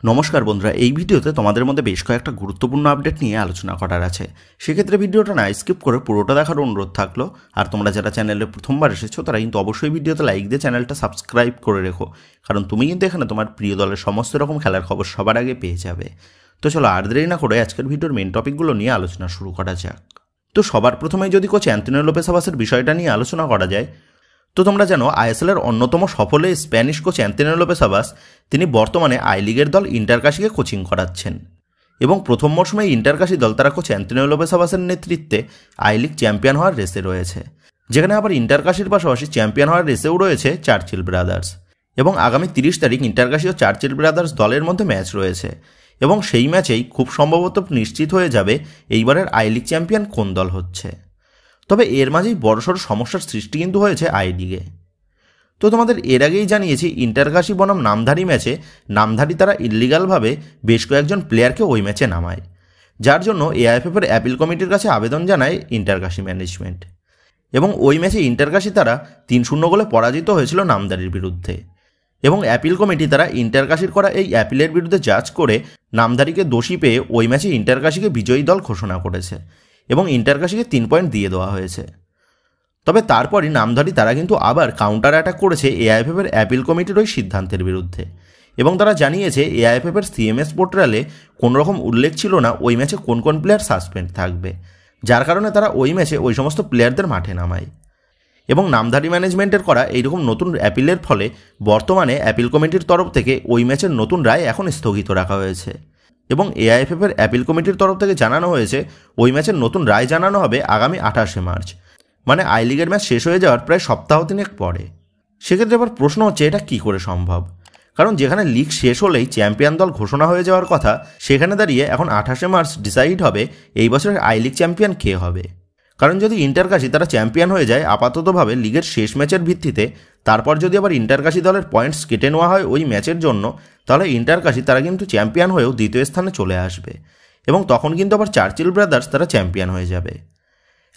নমস্কার বন্ধুরা, এই ভিডিওতে তোমাদের মধ্যে বেশ কয়েকটা গুরুত্বপূর্ণ আপডেট নিয়ে আলোচনা করার আছে। সেক্ষেত্রে ভিডিওটা না স্কিপ করে পুরোটা দেখার অনুরোধ থাকলো। আর তোমরা যারা চ্যানেলে প্রথমবার এসেছো তারা কিন্তু অবশ্যই ভিডিওতে লাইক দিয়ে চ্যানেলটা সাবস্ক্রাইব করে রেখো, কারণ তুমি কিন্তু এখানে তোমার প্রিয় দলের সমস্ত রকম খেলার খবর সবার আগে পেয়ে যাবে। তো চলো আর দেরি না করে আজকের ভিডিওর মেন টপিকগুলো নিয়ে আলোচনা শুরু করা যাক। তো সবার প্রথমেই যদি কোচ অ্যান্তোনিও লোপেস আবাসের বিষয়টা নিয়ে আলোচনা করা যায়, তো তোমরা জানো আইএসএলের অন্যতম সফল স্প্যানিশ কোচ অ্যান্তোনিও লোপেস আবাস তিনি বর্তমানে আই লিগের দল ইন্টারকাশিকে কোচিং করাচ্ছেন এবং প্রথম মরশুমে ইন্টারকাশি দল তারা কোচ অ্যান্তোনিও লোপেস আবাসের নেতৃত্বে আই লিগ চ্যাম্পিয়ন হওয়ার রেসে রয়েছে, যেখানে আবার ইন্টারকাশির পাশাপাশি চ্যাম্পিয়ন হওয়ার রেসেও রয়েছে চার্চিল ব্রাদার্স। এবং আগামী 30 তারিখ ইন্টারকাশি ও চার্চিল ব্রাদার্স দলের মধ্যে ম্যাচ রয়েছে এবং সেই ম্যাচেই খুব সম্ভবত নিশ্চিত হয়ে যাবে এইবারের আই লিগ চ্যাম্পিয়ন কোন দল হচ্ছে। তবে এর মাঝেই বড়সড় সমস্যার সৃষ্টি কিন্তু হয়েছে আই লিগে। তো তোমাদের এর আগেই জানিয়েছি ইন্টারকাশি বনাম নামধারী ম্যাচে নামধারী তারা ইল্লিগালভাবে বেশ কয়েকজন প্লেয়ারকে ওই ম্যাচে নামায়, যার জন্য এআইএফএফের অ্যাপিল কমিটির কাছে আবেদন জানায় ইন্টারকাশি ম্যানেজমেন্ট। এবং ওই ম্যাচে ইন্টারকাশি তারা 3-0 গোলে পরাজিত হয়েছিল নামধারীর বিরুদ্ধে। এবং অ্যাপিল কমিটি তারা ইন্টারকাশির করা এই অ্যাপিলের বিরুদ্ধে জাজ করে নামধারীকে দোষী পেয়ে ওই ম্যাচে ইন্টারকাশিকে বিজয়ী দল ঘোষণা করেছে এবং ইন্টারকাশিকে 3 পয়েন্ট দিয়ে দেওয়া হয়েছে। তবে তারপরই নামধারী তারা কিন্তু আবার কাউন্টার অ্যাটাক করেছে এআইএফএফের অ্যাপিল কমিটির ওই সিদ্ধান্তের বিরুদ্ধে এবং তারা জানিয়েছে এআইএফএফের সিএমএস পোর্টালে কোনোরকম উল্লেখ ছিল না ওই ম্যাচে কোন কোন প্লেয়ার সাসপেন্ড থাকবে, যার কারণে তারা ওই ম্যাচে ওই সমস্ত প্লেয়ারদের মাঠে নামায়। এবং নামধারী ম্যানেজমেন্টের করা এইরকম নতুন অ্যাপিলের ফলে বর্তমানে অ্যাপিল কমিটির তরফ থেকে ওই ম্যাচের নতুন রায় এখন স্থগিত রাখা হয়েছে এবং এআইএফএফের অ্যাপিল কমিটির তরফ থেকে জানানো হয়েছে ওই ম্যাচের নতুন রায় জানানো হবে আগামী 28 মার্চ, মানে আই লিগের ম্যাচ শেষ হয়ে যাওয়ার প্রায় সপ্তাহ 3 পরে। সেক্ষেত্রে আবার প্রশ্ন হচ্ছে এটা কী করে সম্ভব, কারণ যেখানে লিগ শেষ হলেই চ্যাম্পিয়ন দল ঘোষণা হয়ে যাওয়ার কথা, সেখানে দাঁড়িয়ে এখন 28 মার্চ ডিসাইড হবে এই বছরের আই লিগ চ্যাম্পিয়ন কে হবে। কারণ যদি ইন্টারকাশি তারা চ্যাম্পিয়ন হয়ে যায় আপাততভাবে লিগের শেষ ম্যাচের ভিত্তিতে, তারপর যদি আবার ইন্টারকাশি দলের পয়েন্টস কেটে নেওয়া হয় ওই ম্যাচের জন্য, তাহলে ইন্টারকাশি তারা কিন্তু চ্যাম্পিয়ন হয়েও দ্বিতীয় স্থানে চলে আসবে এবং তখন কিন্তু আবার চার্চিল ব্রাদার্স তারা চ্যাম্পিয়ন হয়ে যাবে।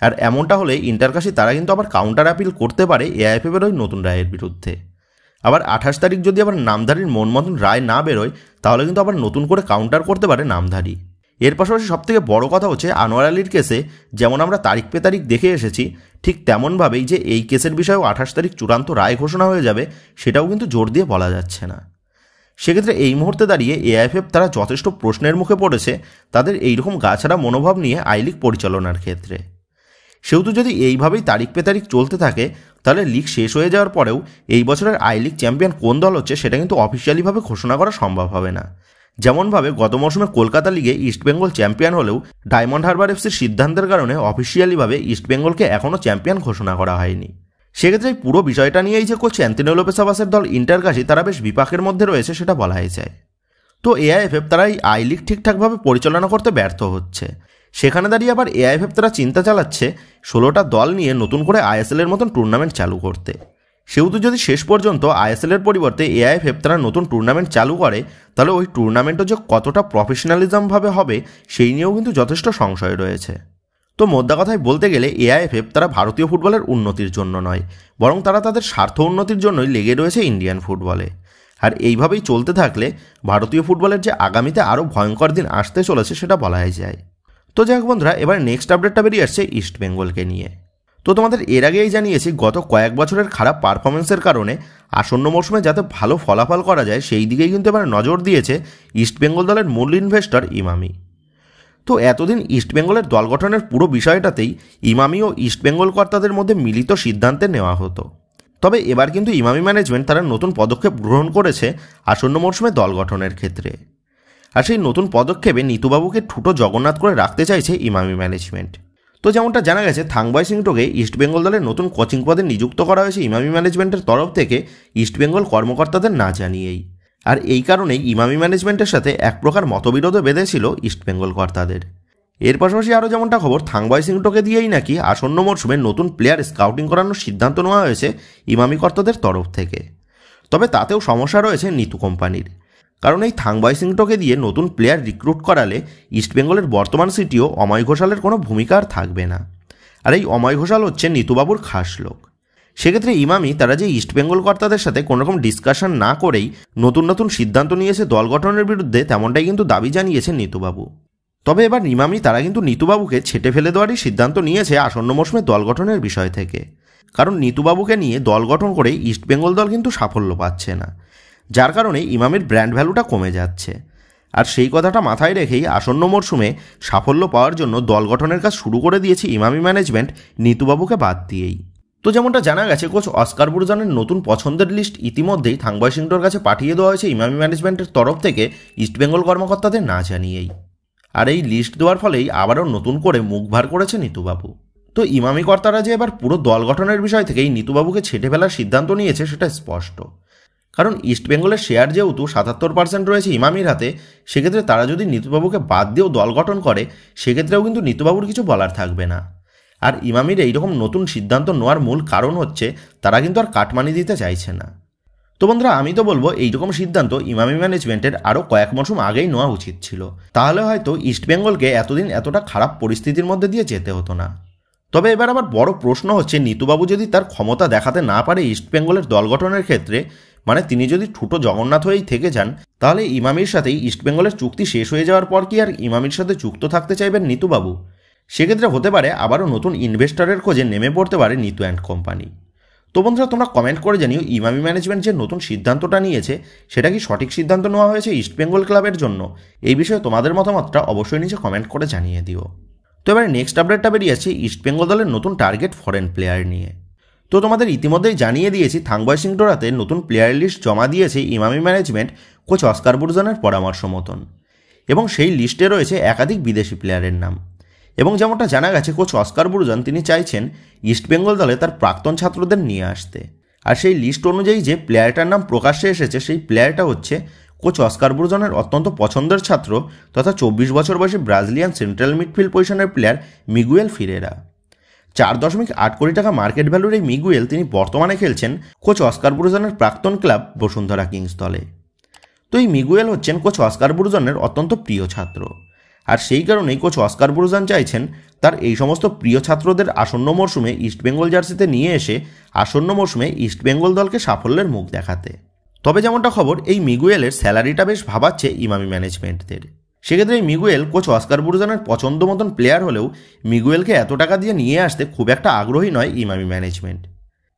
আর এমনটা হলে ইন্টারকাশি তারা কিন্তু আবার কাউন্টার অ্যাপিল করতে পারে এআইএফএফের ওই নতুন রায়ের বিরুদ্ধে। আবার 28 তারিখ যদি আবার নামধারীর মন মতন রায় না বেরোয়, তাহলে কিন্তু আবার নতুন করে কাউন্টার করতে পারে নামধারী। এর পাশাপাশি সবথেকে বড় কথা হচ্ছে আনোয়ার আলীর কেসে যেমন আমরা তারিখ পে তারিখ দেখে এসেছি, ঠিক তেমনভাবেই যে এই কেসের বিষয়েও 28 তারিখ চূড়ান্ত রায় ঘোষণা হয়ে যাবে সেটাও কিন্তু জোর দিয়ে বলা যাচ্ছে না। সেক্ষেত্রে এই মুহূর্তে দাঁড়িয়ে এআইএফএফ তারা যথেষ্ট প্রশ্নের মুখে পড়েছে তাদের এইরকম গাছাড়া মনোভাব নিয়ে আই লিগ পরিচালনার ক্ষেত্রে। সেহেতু যদি এইভাবেই তারিখ পে তারিখ চলতে থাকে, তাহলে লিগ শেষ হয়ে যাওয়ার পরেও এই বছরের আই লিগ চ্যাম্পিয়ন কোন দল হচ্ছে সেটা কিন্তু অফিসিয়ালিভাবে ঘোষণা করা সম্ভব হবে না। যেমনভাবে গত মৌসুমে কলকাতা লিগে ইস্টবেঙ্গল চ্যাম্পিয়ন হলেও ডায়মন্ড হারবার এফসির সিদ্ধান্তের কারণে অফিসিয়ালিভাবে ইস্টবেঙ্গলকে এখনও চ্যাম্পিয়ন ঘোষণা করা হয়নি। সেক্ষেত্রে এই পুরো বিষয়টা নিয়েই যে কোচ অ্যান্তোনিও লোপেস আবাসের দল ইন্টারকাশি তারা বেশ বিপাকের মধ্যে রয়েছে সেটা বলাই যায়। তো এআইএফএফ তারা এই আই লিগ ঠিকঠাকভাবে পরিচালনা করতে ব্যর্থ হচ্ছে। সেখানে দাঁড়িয়ে আবার এআইএফএফ তারা চিন্তা চালাচ্ছে 16টা দল নিয়ে নতুন করে আইএসএলের মতন টুর্নামেন্ট চালু করতে। সেহেতু যদি শেষ পর্যন্ত আইএসএলের পরিবর্তে এআইএফএফ তারা নতুন টুর্নামেন্ট চালু করে, তাহলে ওই টুর্নামেন্টও যে কতটা প্রফেশনালিজমভাবে হবে সেই নিয়েও কিন্তু যথেষ্ট সংশয় রয়েছে। তো মোদ্দা কথায় বলতে গেলে এআইএফএফ তারা ভারতীয় ফুটবলের উন্নতির জন্য নয়, বরং তারা তাদের স্বার্থ উন্নতির জন্যই লেগে রয়েছে ইন্ডিয়ান ফুটবলে। আর এইভাবেই চলতে থাকলে ভারতীয় ফুটবলের যে আগামীতে আরও ভয়ঙ্কর দিন আসতে চলেছে সেটা বলাই যায়। তো যাই হোক বন্ধুরা, এবার নেক্সট আপডেটটা বেরিয়ে আসছে ইস্টবেঙ্গলকে নিয়ে। তো তোমাদের এর আগেই জানিয়েছি গত কয়েক বছরের খারাপ পারফরমেন্সের কারণে আসন্ন মৌসুমে যাতে ভালো ফলাফল করা যায় সেই দিকেই কিন্তু এবার নজর দিয়েছে ইস্টবেঙ্গল দলের মূল ইনভেস্টর ইমামি। তো এতদিন ইস্টবেঙ্গলের দল গঠনের পুরো বিষয়টাতেই ইমামি ও ইস্টবেঙ্গল কর্তাদের মধ্যে মিলিত সিদ্ধান্তে নেওয়া হতো। তবে এবার কিন্তু ইমামি ম্যানেজমেন্ট তারা নতুন পদক্ষেপ গ্রহণ করেছে আসন্ন মৌসুমে দল গঠনের ক্ষেত্রে। আর সেই নতুন পদক্ষেপে নিতুবাবুকে ঠুটো জগন্নাথ করে রাখতে চাইছে ইমামি ম্যানেজমেন্ট। তো যেমনটা জানা গেছে থাংবাই সিংটোকে ইস্টবেঙ্গল দলের নতুন কোচিং পদে নিযুক্ত করা হয়েছে ইমামি ম্যানেজমেন্টের তরফ থেকে ইস্টবেঙ্গল কর্মকর্তাদের না জানিয়েই। আর এই কারণেই ইমামি ম্যানেজমেন্টের সাথে এক প্রকার মতবিরোধও বেঁধেছিল ইস্টবেঙ্গল কর্তাদের। এর পাশাপাশি আরও যেমনটা খবর থাংবাই সিংটোকে দিয়েই নাকি আসন্ন মরশুমে নতুন প্লেয়ার স্কাউটিং করানোর সিদ্ধান্ত নেওয়া হয়েছে ইমামি কর্তাদের তরফ থেকে। তবে তাতেও সমস্যা রয়েছে নিতু কোম্পানির, কারণ এই থাংবাই সিংটোকে দিয়ে নতুন প্লেয়ার রিক্রুট করালে ইস্টবেঙ্গলের বর্তমান সিটিও অময় ঘোষালের কোনো ভূমিকা আর থাকবে না। আর এই অময় ঘোষাল হচ্ছে নিতুবাবুর খাস লোক। সেক্ষেত্রে ইমামি তারা যে ইস্টবেঙ্গল কর্তাদের সাথে কোনোরকম ডিসকাশন না করেই নতুন নতুন সিদ্ধান্ত নিয়েছে দল গঠনের বিরুদ্ধে, তেমনটাই কিন্তু দাবি জানিয়েছেন নিতুবাবু। তবে এবার ইমামি তারা কিন্তু নিতুবাবুকে ছেটে ফেলে দেওয়ারই সিদ্ধান্ত নিয়েছে আসন্ন মৌসুমে দল গঠনের বিষয় থেকে। কারণ নিতুবাবুকে নিয়ে দল গঠন করে ইস্টবেঙ্গল দল কিন্তু সাফল্য পাচ্ছে না, যার কারণে ইমামির ব্র্যান্ড ভ্যালুটা কমে যাচ্ছে। আর সেই কথাটা মাথায় রেখেই আসন্ন মরশুমে সাফল্য পাওয়ার জন্য দল গঠনের কাজ শুরু করে দিয়েছে ইমামি ম্যানেজমেন্ট নিতুবাবুকে বাদ দিয়েই। তো যেমনটা জানা গেছে, কোচ অস্কার বুরজানের নতুন পছন্দের লিস্ট ইতিমধ্যেই থাংবয় সিংটোর কাছে পাঠিয়ে দেওয়া হয়েছে ইমামি ম্যানেজমেন্টের তরফ থেকে ইস্টবেঙ্গল কর্মকর্তাদের না জানিয়েই। আর এই লিস্ট দেওয়ার ফলেই আবারও নতুন করে মুখ ভার করেছে নিতুবাবু। তো ইমামি কর্তারা যে এবার পুরো দল গঠনের বিষয় থেকেই নিতুবাবুকে ছেটে ফেলার সিদ্ধান্ত নিয়েছে সেটা স্পষ্ট। কারণ ইস্টবেঙ্গলের শেয়ার যেহেতু 77% রয়েছে ইমামির হাতে, সেক্ষেত্রে তারা যদি নিতুবাবুকে বাদ দিয়েও দল গঠন করে সেক্ষেত্রেও কিন্তু নিতুবাবুর কিছু বলার থাকবে না। আর ইমামির এইরকম নতুন সিদ্ধান্ত নেওয়ার মূল কারণ হচ্ছে তারা কিন্তু আর কাটমানি দিতে চাইছে না। তো বন্ধুরা, আমি তো বলবো এইরকম সিদ্ধান্ত ইমামি ম্যানেজমেন্টের আরও কয়েক মৌসুম আগেই নেওয়া উচিত ছিল, তাহলে হয়তো ইস্টবেঙ্গলকে এতদিন এতটা খারাপ পরিস্থিতির মধ্যে দিয়ে যেতে হতো না। তবে এবার আবার বড় প্রশ্ন হচ্ছে, নিতুবাবু যদি তার ক্ষমতা দেখাতে না পারে ইস্টবেঙ্গলের দল গঠনের ক্ষেত্রে, মানে তিনি যদি ঠুটো জগন্নাথ হয়েই থেকে যান, তাহলে ইমামির সাথেই ইস্টবেঙ্গলের চুক্তি শেষ হয়ে যাওয়ার পর কি আর ইমামির সাথে যুক্ত থাকতে চাইবেন নিতুবাবু? সেক্ষেত্রে হতে পারে আবারও নতুন ইনভেস্টরের খোঁজে নেমে পড়তে পারে নিতু অ্যান্ড কোম্পানি। তো বন্ধুরা, তোমরা কমেন্ট করে জানিও ইমামি ম্যানেজমেন্ট যে নতুন সিদ্ধান্তটা নিয়েছে সেটা কি সঠিক সিদ্ধান্ত নেওয়া হয়েছে ইস্টবেঙ্গল ক্লাবের জন্য? এই বিষয়ে তোমাদের মতামতটা অবশ্যই নিচে কমেন্ট করে জানিয়ে দিও। তো এবার নেক্সট আপডেটটা বেরিয়েছে ইস্টবেঙ্গল দলের নতুন টার্গেট ফরেন প্লেয়ার নিয়ে। তো তোমাদের ইতিমধ্যেই জানিয়ে দিয়েছি থাংবয় সিংটোরাতে নতুন প্লেয়ার লিস্ট জমা দিয়েছে ইমামি ম্যানেজমেন্ট কোচ অস্কার বুরজানের পরামর্শ মতন, এবং সেই লিস্টে রয়েছে একাধিক বিদেশি প্লেয়ারের নাম। এবং যেমনটা জানা গেছে, কোচ অস্কার বুরজান তিনি চাইছেন ইস্টবেঙ্গল দলে তার প্রাক্তন ছাত্রদের নিয়ে আসতে। আর সেই লিস্ট অনুযায়ী যে প্লেয়ারটার নাম প্রকাশ্যে এসেছে সেই প্লেয়ারটা হচ্ছে কোচ অস্কার বুরজানের অত্যন্ত পছন্দের ছাত্র তথা 24 বছর বয়সী ব্রাজিলিয়ান সেন্ট্রাল মিডফিল্ড পজিশনের প্লেয়ার মিগুয়েল ফিরেরা। 4.8 কোটি টাকা মার্কেট ভ্যালুর এই মিগুয়েল তিনি বর্তমানে খেলছেন কোচ অস্কার বুরজানের প্রাক্তন ক্লাব বসুন্ধরা কিংস দলে। তো এই মিগুয়েল হচ্ছেন কোচ অস্কার বুরজানের অত্যন্ত প্রিয় ছাত্র, আর সেই কারণেই কোচ অস্কার বুরজান চাইছেন তার এই সমস্ত প্রিয় ছাত্রদের আসন্ন মরশুমে ইস্টবেঙ্গল জার্সিতে নিয়ে এসে আসন্ন মরশুমে ইস্টবেঙ্গল দলকে সাফল্যের মুখ দেখাতে। তবে যেমনটা খবর, এই মিগুয়েলের স্যালারিটা বেশ ভাবাচ্ছে ইমামি ম্যানেজমেন্টদের। সেক্ষেত্রে এই মিগুয়েল কোচ অস্কার বুরজানের পছন্দ মতন প্লেয়ার হলেও মিগুয়েলকে এত টাকা দিয়ে নিয়ে আসতে খুব একটা আগ্রহী নয় ইমামি ম্যানেজমেন্ট।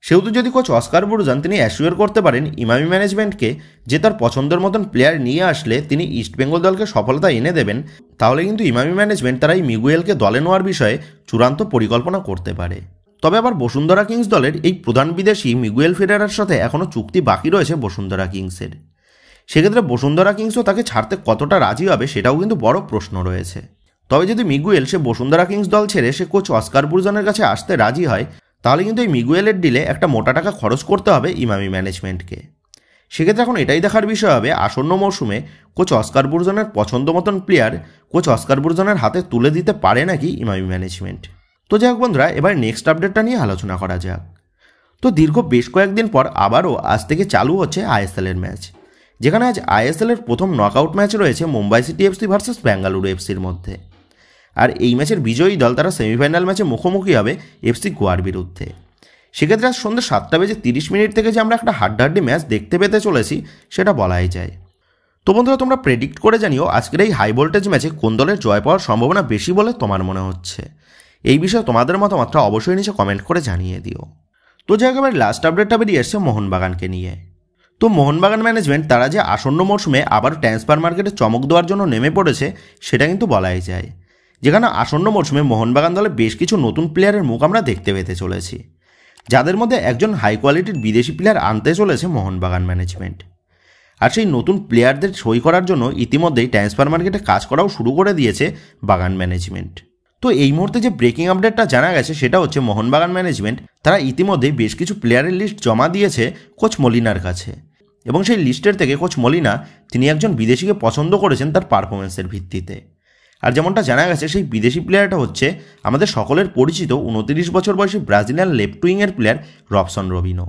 সেহেতু যদি কোচ অস্কার বুরজান তিনি অ্যাসিওর করতে পারেন ইমামি ম্যানেজমেন্টকে যে তার পছন্দের মতন প্লেয়ার নিয়ে আসলে তিনি ইস্টবেঙ্গল দলকে সফলতা এনে দেবেন, তাহলে কিন্তু ইমামি ম্যানেজমেন্ট তারা এই মিগুয়েলকে দলে নেওয়ার বিষয়ে চূড়ান্ত পরিকল্পনা করতে পারে। তবে আবার বসুন্ধরা কিংস দলের এই প্রধান বিদেশি মিগুয়েল ফিরেরার সাথে এখনও চুক্তি বাকি রয়েছে বসুন্ধরা কিংসের। সেক্ষেত্রে বসুন্ধরা কিংসও তাকে ছাড়তে কতটা রাজি হবে সেটাও কিন্তু বড় প্রশ্ন রয়েছে। তবে যদি মিগুয়েল সে বসুন্ধরা কিংস দল ছেড়ে সে কোচ অস্কার বুরজানের কাছে আসতে রাজি হয়, তাহলে কিন্তু এই মিগুয়েলের ডিলে একটা মোটা টাকা খরচ করতে হবে ইমামি ম্যানেজমেন্টকে। সেক্ষেত্রে এখন এটাই দেখার বিষয় হবে আসন্ন মৌসুমে কোচ অস্কার বুরজানের পছন্দ মতন প্লেয়ার কোচ অস্কার বুরজানের হাতে তুলে দিতে পারে নাকি ইমামি ম্যানেজমেন্ট। তো যাই হোক বন্ধুরা, এবার নেক্সট আপডেটটা নিয়ে আলোচনা করা যাক। তো দীর্ঘ বেশ কয়েকদিন পর আবারও আজ থেকে চালু হচ্ছে আইএসএলের ম্যাচ, যেখানে আজ আইএসএলের প্রথম নকআউট ম্যাচ রয়েছে Mumbai City FC versus Bengaluru এফসির মধ্যে। আর এই ম্যাচের বিজয়ী দল তারা সেমিফাইনাল ম্যাচে মুখোমুখি হবে এফসি গোয়ার বিরুদ্ধে। সেক্ষেত্রে আজ সন্ধ্যে 7:30 থেকে যে আমরা একটা হাড্ডাহাড্ডি ম্যাচ দেখতে পেতে চলেছি সেটা বলাই যায়। তো বন্ধুরা, তোমরা প্রেডিক্ট করে জানিও আজকের এই হাই ভোল্টেজ ম্যাচে কোন দলের জয় পাওয়ার সম্ভাবনা বেশি বলে তোমার মনে হচ্ছে। এই বিষয়ে তোমাদের মতামতটা অবশ্যই নিচে কমেন্ট করে জানিয়ে দিও। তো যে একেবারে লাস্ট আপডেটটা বেরিয়ে এসছে মোহনবাগানকে নিয়ে। তো মোহনবাগান ম্যানেজমেন্ট তারা যে আসন্ন মরশুমে আবার ট্রান্সফার মার্কেটে চমক দেওয়ার জন্য নেমে পড়েছে সেটা কিন্তু বলাই যায়, যেখানে আসন্ন মরশুমে মোহনবাগান দলে বেশ কিছু নতুন প্লেয়ারের মুখ আমরা দেখতে পেতে চলেছি, যাদের মধ্যে একজন হাই কোয়ালিটির বিদেশি প্লেয়ার আনতে চলেছে মোহনবাগান ম্যানেজমেন্ট। আর সেই নতুন প্লেয়ারদের সই করার জন্য ইতিমধ্যেই ট্রান্সফার মার্কেটে কাজ করাও শুরু করে দিয়েছে বাগান ম্যানেজমেন্ট। তো এই মুহূর্তে যে ব্রেকিং আপডেটটা জানা গেছে সেটা হচ্ছে মোহনবাগান ম্যানেজমেন্ট তারা ইতিমধ্যেই বেশ কিছু প্লেয়ারের লিস্ট জমা দিয়েছে কোচ মলিনার কাছে, এবং সেই লিস্টের থেকে কোচ মলিনা তিনি একজন বিদেশিকে পছন্দ করেছেন তার পারফরমেন্সের ভিত্তিতে। আর যেমনটা জানা গেছে সেই বিদেশি প্লেয়ারটা হচ্ছে আমাদের সকলের পরিচিত 29 বছর বয়সী ব্রাজিলিয়ান লেফট উইংয়ের প্লেয়ার রবসন রবিনো।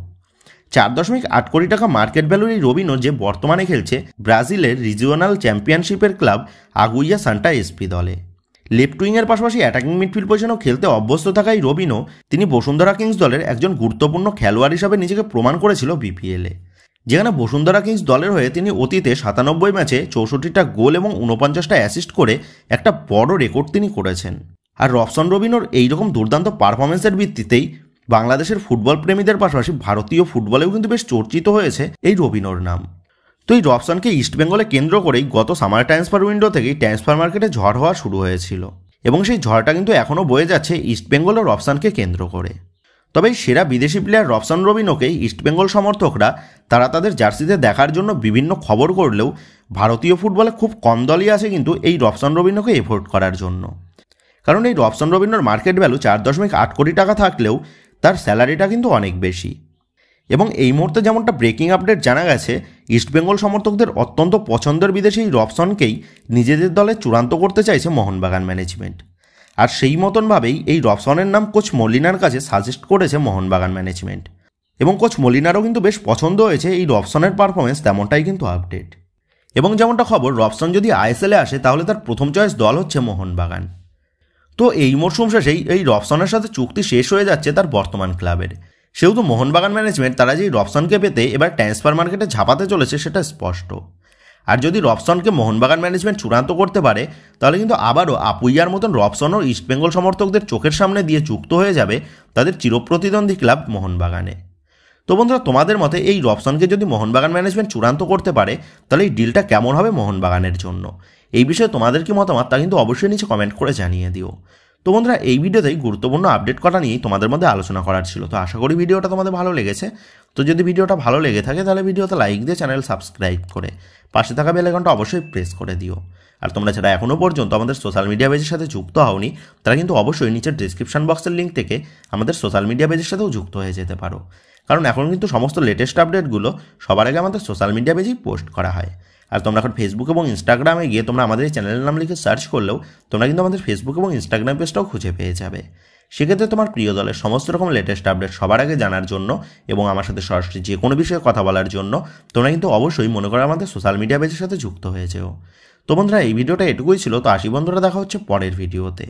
4.8 কোটি টাকা মার্কেট ভ্যালুর এই রবিনো যে বর্তমানে খেলছে ব্রাজিলের রিজিওনাল চ্যাম্পিয়নশিপের ক্লাব আগুইয়া সান্টা এসপি দলে। লেফট উইংয়ের পাশাপাশি অ্যাটাকিং মিডফিল্ড পজিশনেও খেলতে অভ্যস্ত থাকা এই রবিনো তিনি বসুন্ধরা কিংস দলের একজন গুরুত্বপূর্ণ খেলোয়াড় হিসাবে নিজেকে প্রমাণ করেছিল বিপিএলে, যেখানে বসুন্ধরা কিংস দলের হয়ে তিনি অতীতে 97 ম্যাচে 64টা গোল এবং 49টা অ্যাসিস্ট করে একটা বড় রেকর্ড তিনি করেছেন। আর রবসন রবিনোর এইরকম দুর্দান্ত পারফরমেন্সের ভিত্তিতেই বাংলাদেশের ফুটবল প্রেমীদের পাশাপাশি ভারতীয় ফুটবলেও কিন্তু বেশ চর্চিত হয়েছে এই রবিনোর নাম। তো এই রবসনকে ইস্টবেঙ্গলে কেন্দ্র করেই গত সামার ট্রান্সফার উইন্ডো থেকেই ট্রান্সফার মার্কেটে ঝড় হওয়া শুরু হয়েছিল, এবং সেই ঝড়টা কিন্তু এখনও বয়ে যাচ্ছে ইস্টবেঙ্গল ও রবসনকে কেন্দ্র করে। তবে এই সেরা বিদেশি প্লেয়ার রবসন রবিনোকেই ইস্টবেঙ্গল সমর্থকরা তারা তাদের জার্সিতে দেখার জন্য বিভিন্ন খবর করলেও ভারতীয় ফুটবলে খুব কম দলই আছে কিন্তু এই রবসন রবিনোকে এফোর্ড করার জন্য। কারণ এই রবসন রবিনোর মার্কেট ভ্যালু 4.8 কোটি টাকা থাকলেও তার স্যালারিটা কিন্তু অনেক বেশি। এবং এই মুহূর্তে যেমনটা ব্রেকিং আপডেট জানা গেছে, ইস্টবেঙ্গল সমর্থকদের অত্যন্ত পছন্দের বিদেশি এই রবসনকেই নিজেদের দলে চূড়ান্ত করতে চাইছে মোহনবাগান ম্যানেজমেন্ট। আর সেই মতনভাবেই এই রবসনের নাম কোচ মলিনার কাছে সাজেস্ট করেছে মোহনবাগান ম্যানেজমেন্ট, এবং কোচ মলিনারও কিন্তু বেশ পছন্দ হয়েছে এই রবসনের পারফরমেন্স, তেমনটাই কিন্তু আপডেট। এবং যেমনটা খবর, রবসন যদি আইএসএলে আসে তাহলে তার প্রথম চয়েস দল হচ্ছে মোহনবাগান। তো এই মরশুম শেষেই এই রবসনের সাথে চুক্তি শেষ হয়ে যাচ্ছে তার বর্তমান ক্লাবের, সেহেতু মোহনবাগান ম্যানেজমেন্ট তারা যে রবসনকে পেতে এবার ট্রান্সফার মার্কেটে ঝাঁপাতে চলেছে সেটা স্পষ্ট। আর যদি রবসনকে মোহনবাগান ম্যানেজমেন্ট চূড়ান্ত করতে পারে তাহলে কিন্তু আবারও আপুইয়ার মতন রবসনও ইস্টবেঙ্গল সমর্থকদের চোখের সামনে দিয়ে যুক্ত হয়ে যাবে তাদের চিরপ্রতিদ্বন্দ্বী ক্লাব মোহনবাগানে। তো বন্ধুরা, তোমাদের মতে এই রবসনকে যদি মোহনবাগান ম্যানেজমেন্ট চূড়ান্ত করতে পারে তাহলে এই ডিলটা কেমন হবে মোহনবাগানের জন্য? এই বিষয়ে তোমাদের কি মতামত তা কিন্তু অবশ্যই নিচে কমেন্ট করে জানিয়ে দিও। তো বন্ধুরা, এই ভিডিওতেই গুরুত্বপূর্ণ আপডেট করা নিয়েই তোমাদের মধ্যে আলোচনা করার ছিল। তো আশা করি ভিডিওটা তোমাদের ভালো লেগেছে। তো যদি ভিডিওটা ভালো লেগে থাকে তাহলে ভিডিওতে লাইক দিয়ে চ্যানেল সাবস্ক্রাইব করে পাশে থাকা বেল আইকনটা অবশ্যই প্রেস করে দিও। আর তোমরা যারা এখনও পর্যন্ত আমাদের সোশ্যাল মিডিয়া পেজের সাথে যুক্ত হওনি তারা কিন্তু অবশ্যই নিচের ডিসক্রিপশন বক্সের লিঙ্ক থেকে আমাদের সোশ্যাল মিডিয়া পেজের সাথেও যুক্ত হয়ে যেতে পারো, কারণ এখন কিন্তু সমস্ত লেটেস্ট আপডেটগুলো সবার আগে আমাদের সোশ্যাল মিডিয়া পেজেই পোস্ট করা হয়। আর তোমরা এখন ফেসবুক এবং ইনস্টাগ্রামে গিয়ে তোমরা আমাদের এই চ্যানেলের নাম লিখে সার্চ করলেও তোমরা কিন্তু আমাদের ফেসবুক এবং ইনস্টাগ্রাম পেজটাও খুঁজে পেয়ে যাবে। সেক্ষেত্রে তোমার প্রিয় দলের সমস্ত রকম লেটেস্ট আপডেট সবার আগে জানার জন্য এবং আমার সাথে সরাসরি যে কোনো বিষয়ে কথা বলার জন্য তোমরা কিন্তু অবশ্যই মনে করো আমাদের সোশ্যাল মিডিয়া পেজের সাথে যুক্ত হয়ে যেও। তো বন্ধুরা, এই ভিডিওটা এটুকুই ছিল। তো আসি বন্ধুরা, দেখা হচ্ছে পরের ভিডিওতে।